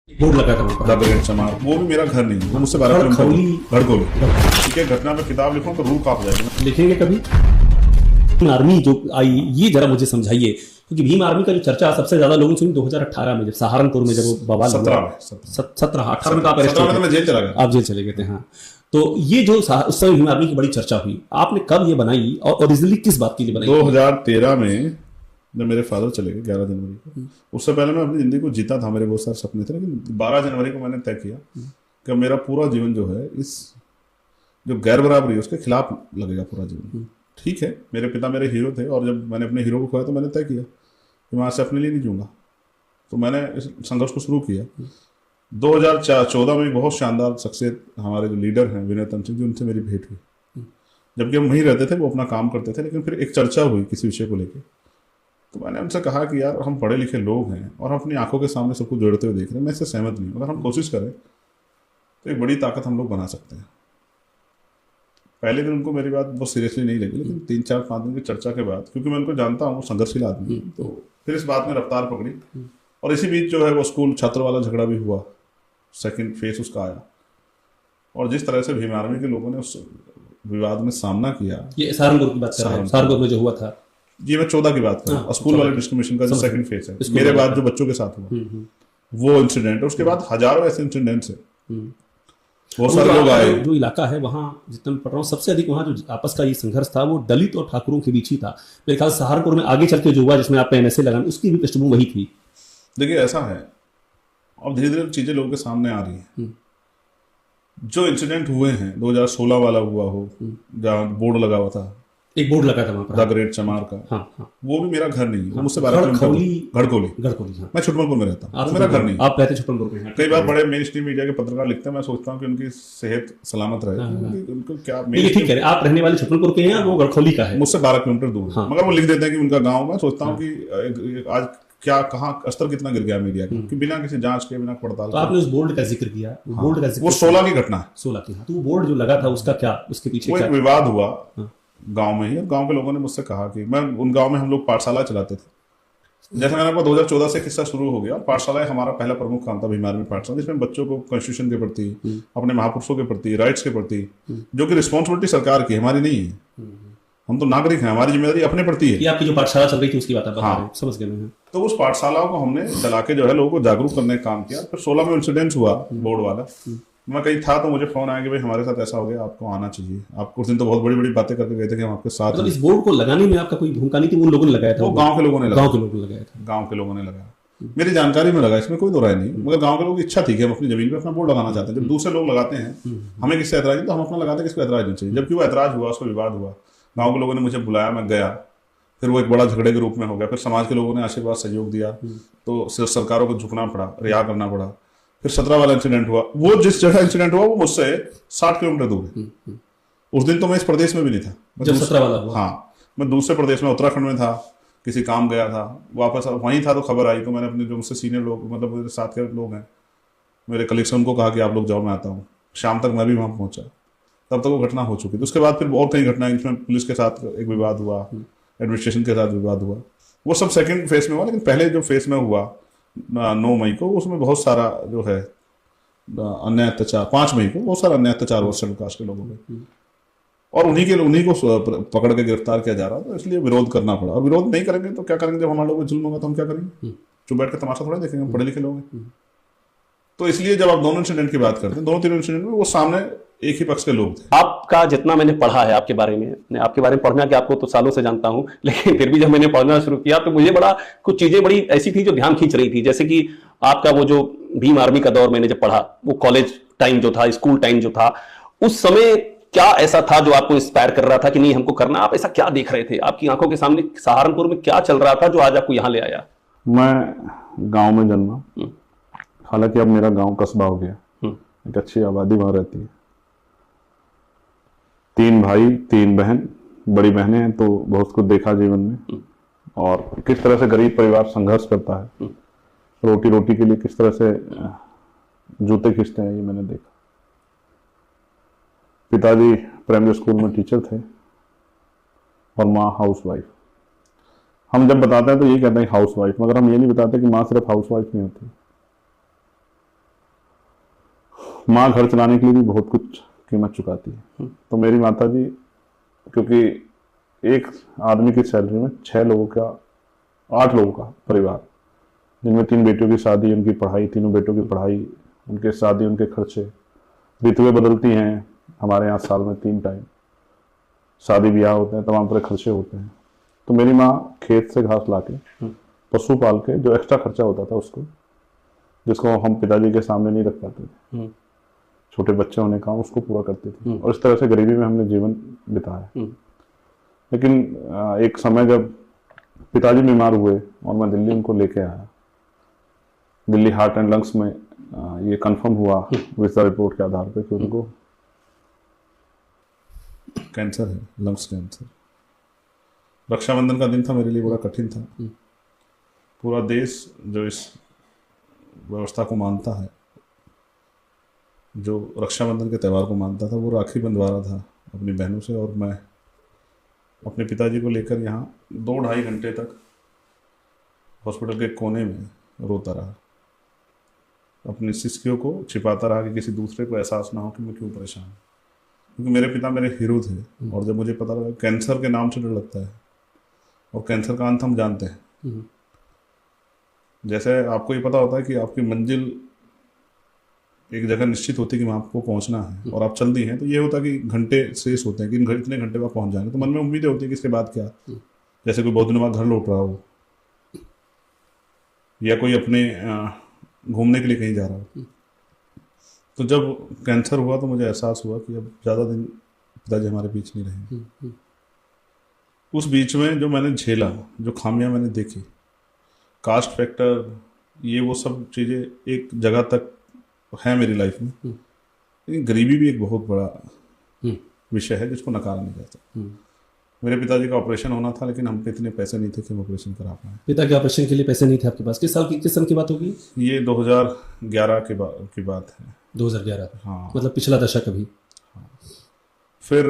Board लगा था वहाँ पर। दादर चमार, वो भी मेरा घर नहीं है, वो मुझसे 12 किलोमीटर दूर, घड़कोली। ठीक है, घटना में किताब लिखूं तो रूह कांप जाएगी। लिखेंगे कभी भीम आर्मी जो आई, ये जरा मुझे समझाइए, क्योंकि भीम आर्मी का जो चर्चा सबसे ज्यादा लोगों ने सुनी 2018 में, जब सहारनपुर में जब वो बवाल हुआ। 17 में तो आप अरेस्ट 17 में तो मैं जेल चला गया। आप जेल चले गए थे। हाँ, तो ये जो उस समय भीम आर्मी की बड़ी चर्चा हुई, आपने कब ये बनाई और ओरिजिनली किस बात के लिए बनाई? 2013 में जब मेरे फादर चले गए 11 जनवरी को, उससे पहले मैं अपनी जिंदगी को जीता था, मेरे बहुत सारे सपने थे, लेकिन 12 जनवरी को मैंने तय किया कि मेरा पूरा जीवन जो है इस जो गैर बराबरी है उसके खिलाफ लगेगा पूरा जीवन। ठीक है, मेरे पिता मेरे हीरो थे, और जब मैंने अपने हीरो को खोया तो मैंने तय किया कि मैं आज से अपने लिए नहीं जीऊंगा। तो मैंने इस संघर्ष को शुरू किया। 2014 में बहुत शानदार शख्सियत हमारे जो लीडर हैं विनय तंत्री जी, उनसे मेरी भेंट हुई। जबकि हम वहीं रहते थे, वो अपना काम करते थे, लेकिन फिर एक चर्चा हुई किसी विषय को लेकर। तो मैंने उनसे कहा कि यार, हम पढ़े लिखे लोग हैं और हम अपनी आंखों के सामने सबको जोड़ते हुए देख रहे हैं, मैं इससे सहमत नहीं हूँ। अगर हम कोशिश करें तो एक बड़ी ताकत हम लोग बना सकते हैं। पहले दिन उनको मेरी बात बहुत सीरियसली नहीं लगी, लेकिन 3-4-5 दिन की चर्चा के बाद, क्योंकि मैं उनको जानता हूँ, संघर्षशील आदमी, तो फिर इस बात में रफ्तार पकड़ी। और इसी बीच जो है वो स्कूल छात्र वाला झगड़ा भी हुआ, सेकंड फेस उसका आया। और जिस तरह से भीम आर्मी के लोगों ने उस विवाद में सामना किया, ये सहारनपुर की बात कर रहे हैं, सहारनपुर में जो हुआ था, ये मैं 14 की बात कर रहा हूँ, स्कूल वाले डिस्क्रिमिनेशन का जो सेकंड फेस है, मेरे बाद जो बच्चों के साथ हुआ वो इंसिडेंट है। उसके बाद हजारों ऐसे इंसिडेंट्स है। बहुत सारे लोग आए। जो इलाका है वहाँ, जितना मैं पढ़ रहा हूँ, सबसे अधिक वहाँ जो आपस का ये संघर्ष था वो दलित और ठाकुरों के बीच ही था। मेरे ख्याल सहारनपुर में आगे चल के जो हुआ, जिसमें आपने एमएसए लगाना, उसकी भी पृष्ठभूमि वही थी। देखिए, ऐसा है, अब धीरे धीरे चीजें लोगों के सामने आ रही हैं। जो इंसिडेंट हुए हैं, 2016 वाला हुआ हो, जहाँ बोर्ड लगा हुआ था, एक बोर्ड लगा था वहाँ पर, द ग्रेट चमार का। हाँ हाँ, वो भी मेरा घर नहीं है, वो मुझसे 12 किलोमीटर घड़कोली। हाँ। मैं छुटमलपुर में रहता हूँ, वो मेरा घर नहीं है। आप रहते छुटमलपुर में। कई बार बड़े मेन स्ट्रीम मीडिया के पत्रकार लिखते हैं, मैं सोचता हूँ कि उनकी सेहत सलामत रहे, उनको क्या ये ठीक है, आप रहने वाले छुटमलपुर के हैं, वो गड़खोली का है, मुझसे 12 किलोमीटर दूर है। मगर वो लिख देते हैं कि उनका गाँव। मैं सोचता हूँ कि आज क्या, कहाँ स्तर कितना गिर गया मीडिया का, कि बिना किसी जांच के, बिना पड़ताल। तो आपने उस बोर्ड का जिक्र किया, बोर्ड का जिक्र, वो 16 की घटना है, 16 की। तो वो बोर्ड जो लगा था उसका क्या, उसके पीछे क्या विवाद हुआ गांव में ही। और गांव के लोगों ने मुझसे कहा कि मैं, उन गांव में हम लोग पाठशाला चलाते थे। जैसे मैंने आपको 2014 से किस्सा शुरू हो गया। पाठशाला हमारा पहला प्रमुख काम था, भीम आर्मी पाठशाला, जिसमें बच्चों को कॉन्स्टिट्यूशन के प्रति, अपने महापुरुषों के प्रति, राइट्स के प्रति, जो कि रिस्पॉन्सिबिलिटी सरकार की, हमारी नहीं है। हम तो नागरिक हैं, हमारी जिम्मेदारी अपने प्रति है। आपकी जो पाठशाला चल रही थी उसकी बात आप बता रहे हैं, समझ गए। तो उस पाठशालाओं को हमने चला के जो है लोगों को जागरूक करने का काम किया। फिर 16 में इंसिडेंट हुआ बोर्ड वाला। मैं कहीं था तो मुझे फोन आया कि भाई हमारे साथ ऐसा हो गया, आपको आना चाहिए। आप उस दिन तो बहुत बड़ी बड़ी बातें करके गए थे कि हम आपके साथ। मतलब इस बोर्ड को लगाने में आपका कोई भूमिका नहीं थी, उन लोगों ने लगाया था? वो गांव के लोगों ने लगाया। गांव के लोगों ने लगाया था। गांव के लोगों ने लगाया, मेरी जानकारी में लगा, इसमें कोई दो राय नहीं। मगर गांव के लोगों की इच्छा थी कि हम अपनी जमीन पे अपना बोर्ड लगाना चाहते हैं। जब दूसरे लोग लगाते हैं, हमें किससे ऐतराज नहीं, तो हम अपना लगाते, किसको ऐतराज नहीं चाहिए। जबकि वो ऐतराज हुआ, उसको विवाद हुआ, गाँव के लोगों ने मुझे बुलाया, मैं गया। फिर वो एक बड़ा झगड़े के रूप में हो गया। फिर समाज के लोगों ने आशीर्वाद सहयोग दिया, तो सरकारों को झुकना पड़ा, रिया करना पड़ा। फिर 17 वाला इंसिडेंट हुआ। वो जिस जगह इंसिडेंट हुआ वो मुझसे 60 किलोमीटर दूर है। उस दिन तो मैं इस प्रदेश में भी नहीं था, जब 17 वाला हुआ। हाँ, मैं दूसरे प्रदेश में, उत्तराखंड में था, किसी काम गया था, वापस वहीं था तो खबर आई। तो मैंने अपने जो मुझसे सीनियर लोग, मतलब मेरे साथ के लोग हैं, मेरे कलीग्स, उनको कहा कि आप लोग जाओ, मैं आता हूँ। शाम तक मैं भी वहाँ पहुंचा, तब तक वो घटना हो चुकी थी। उसके बाद फिर और कई घटनाएं, जिसमें पुलिस के साथ एक विवाद हुआ, एडमिनिस्ट्रेशन के साथ विवाद हुआ। वो सब सेकंड फेज में हुआ। लेकिन पहले जो फेज में हुआ 9 मई को, उसमें बहुत सारा जो है अन्य अत्याचार, 5 मई को बहुत सारा अन्य अत्याचार हुआ शेड्यूल कास्ट के लोगों पे, और उन्हीं को पकड़ के गिरफ्तार किया जा रहा था। इसलिए विरोध करना पड़ा। और विरोध नहीं करेंगे तो क्या करेंगे? जब हमारे लोगों पर जुल्म होगा तो हम क्या करेंगे? चुप बैठ के तमाशा थोड़ा देखेंगे, हम पढ़े लिखे लोग हैं। तो इसलिए जब आप दोनों इंसिडेंट की बात करते हैं, दोनों तीनों इंसिडेंट में वो सामने एक ही पक्ष के लोग थे। आपका जितना मैंने पढ़ा है आपके बारे में, आपके बारे में पढ़ना कि आपको तो सालों से जानता हूं, लेकिन फिर भी जब मैंने पढ़ना शुरू किया तो मुझे बड़ा कुछ चीजें बड़ी ऐसी थी जो ध्यान खींच रही थी। जैसे कि आपका वो जो भीम आर्मी का दौर मैंने जब पढ़ा, वो कॉलेज टाइम जो था, स्कूल टाइम जो था, उस समय क्या ऐसा था जो आपको इंस्पायर कर रहा था कि नहीं हमको करना? आप ऐसा क्या देख रहे थे? आपकी आंखों के सामने सहारनपुर में क्या चल रहा था जो आज आपको यहाँ ले आया? मैं गांव में जन्मा, हालांकि अब मेरा गांव कस्बा हो गया। एक अच्छी आबादी वहां रहती है, 3 भाई 3 बहन, बड़ी बहनें हैं, तो बहुत कुछ देखा जीवन में। और किस तरह से गरीब परिवार संघर्ष करता है, रोटी रोटी के लिए किस तरह से जूते खींचते हैं, ये मैंने देखा। पिताजी प्राइमरी स्कूल में टीचर थे और माँ हाउसवाइफ। हम जब बताते हैं तो ये कहते हैं हाउसवाइफ, मगर हम ये नहीं बताते कि माँ सिर्फ हाउसवाइफ नहीं होती, माँ घर चलाने के लिए भी बहुत कुछ कीमत चुकाती है। तो मेरी माता जी, क्योंकि एक आदमी की सैलरी में 6 लोगों का, 8 लोगों का परिवार, जिनमें 3 बेटियों की शादी, उनकी पढ़ाई, तीनों बेटों की पढ़ाई, उनके शादी, उनके खर्चे, ऋतुएं बदलती हैं हमारे यहाँ साल में 3 टाइम, शादी ब्याह होते हैं, तमाम तरह खर्चे होते हैं। तो मेरी माँ खेत से घास लाके, पशु पाल के, जो एक्स्ट्रा खर्चा होता था उसको, जिसको हम पिताजी के सामने नहीं रख पाते थे, छोटे बच्चे होने का, उसको पूरा करते थे। और इस तरह से गरीबी में हमने जीवन बिताया। लेकिन एक समय जब पिताजी बीमार हुए और मैं दिल्ली उनको लेके आया, दिल्ली हार्ट एंड लंग्स में ये कंफर्म हुआ विजिट रिपोर्ट के आधार पे कि उनको कैंसर है, लंग्स कैंसर। रक्षाबंधन का दिन था, मेरे लिए बड़ा कठिन था। पूरा देश जो इस व्यवस्था को मानता है, जो रक्षाबंधन के त्यौहार को मानता था, वो राखी बंधवा रहा था अपनी बहनों से, और मैं अपने पिताजी को लेकर यहाँ 2-2.5 घंटे तक हॉस्पिटल के कोने में रोता रहा, अपनी सिसकियों को छिपाता रहा कि किसी दूसरे को एहसास ना हो कि मैं क्यों परेशान हूँ। क्योंकि मेरे पिता मेरे हीरो थे, और जब मुझे पता लगा कैंसर के नाम से डर लगता है, और कैंसर का अंत हम जानते हैं। जैसे आपको ये पता होता है कि आपकी मंजिल एक जगह निश्चित होती है कि वहाँ आपको पहुँचना है, और आप चल दी हैं, तो ये होता है कि घंटे शेष होते हैं कि इतने घंटे बाद पहुँच जाएंगे। तो मन में उम्मीदें होती है कि इसके बाद क्या, जैसे कोई बहुत दिनों बाद घर लौट रहा हो, या कोई अपने घूमने के लिए कहीं जा रहा हो। तो जब कैंसर हुआ तो मुझे एहसास हुआ कि अब ज़्यादा दिन पिताजी हमारे बीच नहीं रहेंगे। उस बीच में जो मैंने झेला, जो खामियां मैंने देखी, कास्ट फैक्टर, ये वो सब चीज़ें एक जगह तक है मेरी लाइफ में, लेकिन गरीबी भी एक बहुत बड़ा विषय है जिसको नकारा नहीं जाता। मेरे पिताजी का ऑपरेशन होना था, लेकिन हम पे इतने पैसे नहीं थे कि हम ऑपरेशन करा पाए। पिता के ऑपरेशन के लिए पैसे नहीं थे आपके पास? किस सन की बात होगी? ये 2011 की बात है। 2011? हाँ, मतलब पिछला दशक अभी। हाँ। फिर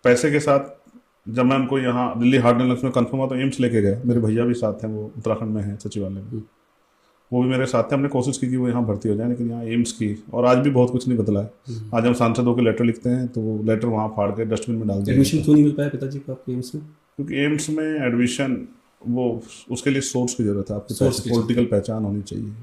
पैसे के साथ जब मैं उनको यहाँ दिल्ली हार्ट एंड लंग्स में कंफर्म हुआ तो एम्स लेके गए। मेरे भैया भी साथ हैं, वो उत्तराखंड में हैं सचिवालय में, वो भी मेरे साथ थे। हमने कोशिश की कि वो यहाँ भर्ती हो जाए, लेकिन यहाँ एम्स की, और आज भी बहुत कुछ नहीं बदला है। आज हम सांसदों के लेटर लिखते हैं तो वो लेटर वहाँ फाड़ के डस्टबिन में डाल दिया। एडमिशन क्यों नहीं मिल पाया पिताजी को आपके एम्स में? क्योंकि एम्स में एडमिशन, वो उसके लिए सोर्स की जरूरत है, आपके पास पॉलिटिकल पहचान होनी चाहिए।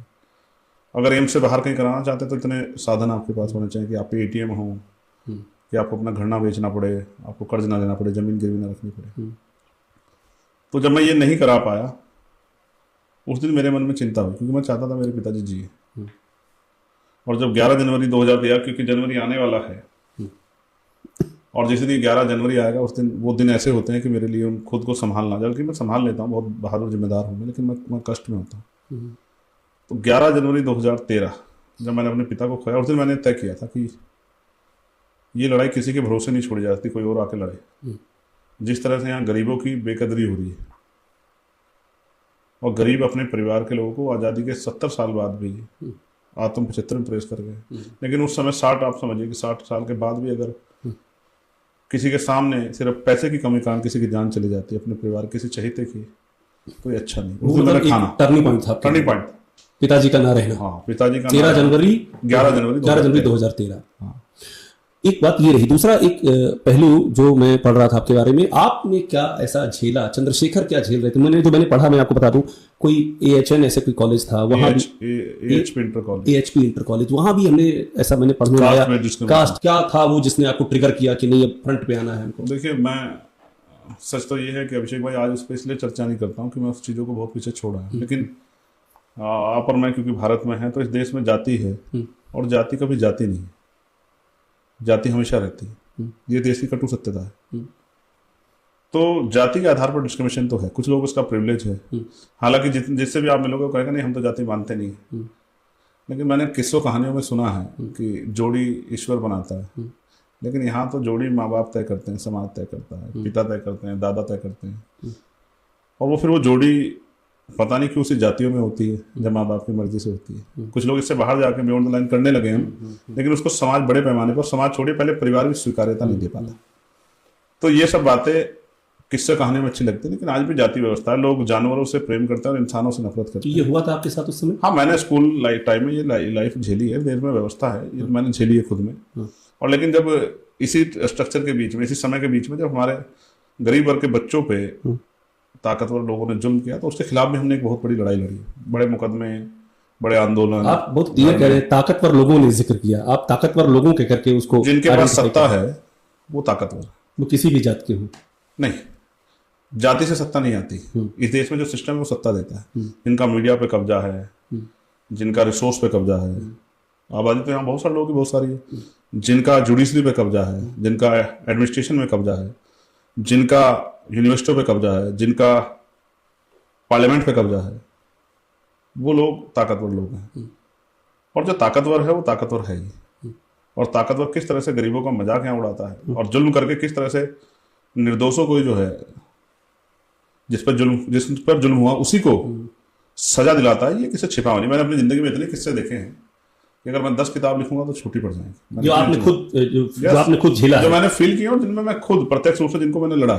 अगर एम्स से बाहर कहीं कराना चाहते हैं तो इतने साधन आपके पास होने चाहिए कि आप पे ATM हो, कि आपको अपना घर ना बेचना पड़े, आपको कर्ज ना लेना पड़े, जमीन गिरवी ना रखनी पड़े। तो जब मैं ये नहीं करा पाया, उस दिन मेरे मन में चिंता हुई, क्योंकि मैं चाहता था मेरे पिताजी जिए। और जब 11 जनवरी 2013, क्योंकि जनवरी आने वाला है, और जिस दिन 11 जनवरी आएगा उस दिन, वो दिन ऐसे होते हैं कि मेरे लिए खुद को संभालना, जबकि मैं संभाल लेता हूँ, बहुत बहादुर जिम्मेदार हूँ, लेकिन मैं कष्ट में होता हूँ। तो 11 जनवरी 2013 जब मैंने अपने पिता को खोया, उस दिन मैंने तय किया था कि ये लड़ाई किसी के भरोसे नहीं छोड़ी जा सकती, कोई और आके लड़े। जिस तरह से यहाँ गरीबों की बेकदरी हो रही है, और गरीब अपने परिवार के लोगों को आज़ादी के 70 साल बाद भी आत्म 75 में प्रवेश कर गए। लेकिन उस समय 60, आप समझिए कि 60 साल के बाद भी अगर किसी के सामने सिर्फ पैसे की कमी कारण किसी की जान चली जाती है, अपने परिवार किसी चहेते की, तो ये अच्छा नहीं। वो मतलब एक टर्निंग पॉइंट था, टर्निंग पॉइंट पिताजी का ना रहना। हाँ, पिताजी का 11 जनवरी 2013। हाँ। एक बात ये रही। दूसरा एक पहलू जो मैं पढ़ रहा था आपके बारे में, आपने क्या ऐसा झेला, चंद्रशेखर क्या झेल रहे थे? मैंने पढ़ा, मैं आपको बता दूं, कोई AHN ऐसे कोई कॉलेज था वहां, AHP इंटर कॉलेज, वहां भी हमने ऐसा, मैंने पढ़ने में आया, कास्ट क्या था वो जिसने आपको ट्रिगर किया कि नहीं अब फ्रंट पे आना है हमको? देखिए, मैं सच तो ये है कि अभिषेक भाई, आज उस पर इसलिए चर्चा नहीं करता हूँ कि मैं उस चीज़ों को बहुत पीछे छोड़ा है। लेकिन आप और मैं क्योंकि भारत में है, तो इस देश में जाति है, और जाति कभी जाति नहीं है, जाति हमेशा रहती है। ये देश की कटु सत्यता है। तो जाति के आधार पर डिस्क्रिमिनेशन तो है, कुछ लोग उसका प्रिविलेज है। हालांकि जिससे भी आप मिलोगे कहेगा नहीं हम तो जाति मानते नहीं है। लेकिन मैंने किस्सों कहानियों में सुना है कि जोड़ी ईश्वर बनाता है, लेकिन यहाँ तो जोड़ी माँ बाप तय करते हैं, समाज तय करता है, पिता तय करते हैं, दादा तय करते हैं, और वो फिर वो जोड़ी पता नहीं क्यों उसी जातियों में होती है जब माँ बाप की मर्जी से होती है। कुछ लोग इससे बाहर जाके बियॉन्ड द लाइन करने लगे हैं, लेकिन उसको समाज बड़े पैमाने पर, समाज छोड़िए, पहले परिवार भी स्वीकार्यता नहीं दे पाता। तो ये सब बातें किस्से कहानी में अच्छी लगती है, लेकिन आज भी जाति व्यवस्था है, लोग जानवरों से प्रेम करते हैं और इंसानों से नफरत करते तो हैं। ये हुआ था आपके साथ उस समय? हाँ, मैंने स्कूल टाइम में ये लाइफ झेली है, देश में व्यवस्था है, ये मैंने झेली है खुद में। और लेकिन जब इसी स्ट्रक्चर के बीच में, इसी समय के बीच में, जब हमारे गरीब वर्ग के बच्चों पे ताकतवर लोगों ने जुल्म किया, तो उसके खिलाफ भी हमने एक बहुत बड़ी लड़ाई लड़ी, बड़े मुकदमे, बड़े आंदोलन। आप बहुत क्लियर कह रहे हैं, ताकतवर लोगों ने जिक्र किया, आप ताकतवर लोगों के करके उसको, जिनके पास सत्ता है वो ताकतवर, वो किसी भी जात के हो। नहीं, जाति से सत्ता नहीं आती। इस देश में जो सिस्टम है वो सत्ता देता है। जिनका मीडिया पे कब्जा है, जिनका रिसोर्स पे कब्जा है, आबादी तो यहाँ बहुत सारे लोगों की बहुत सारी है, जिनका जुडिशरी पे कब्जा है, जिनका एडमिनिस्ट्रेशन में कब्जा है, जिनका यूनिवर्सिटियों पे कब्जा है, जिनका पार्लियामेंट पे कब्जा है, वो लोग ताकतवर लोग हैं। और जो ताकतवर है वो ताकतवर है ही। और ताकतवर किस तरह से गरीबों का मजाक यहाँ उड़ाता है और जुल्म करके किस तरह से निर्दोषों को जो है, जिस पर जुल्म हुआ उसी को सजा दिलाता है, ये किससे छिपा नहीं। मैंने अपनी जिंदगी में इतने किस्से देखे हैं कि अगर मैं 10 किताब लिखूंगा तो छोटी पड़ जाएंगी। जो आपने खुद झेला है, जो मैंने फील किया और जिनमें मैं खुद प्रत्यक्ष रूप से जिनको मैंने लड़ा,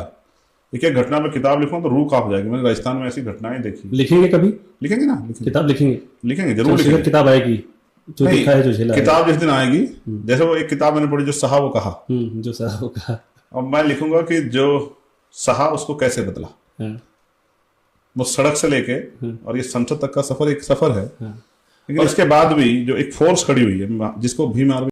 एक एक घटना में किताब लिखूंगा तो रूह कांप जाएगी। मैंने राजस्थान में ऐसी घटनाएं देखी। लिखेंगे कभी? लिखेंगे ना, लिखेंगे, किताब लिखेंगे, लिखेंगे, जरूर लिखेंगे। किताब आएगी जो देखा है, जो झेला है। किताब जिस दिन आएगी, जैसे वो एक किताब मैंने पढ़ी, जो सहा वो कहा, जो सहा वो कहा, अब मैं लिखूंगा कि जो सहा उसको कैसे बदला। वो सड़क से लेके और ये संसद तक का सफर एक सफर है, लेकिन इसके बाद भी जो एक फोर्स खड़ी हुई है, जिसको भीम आर्मी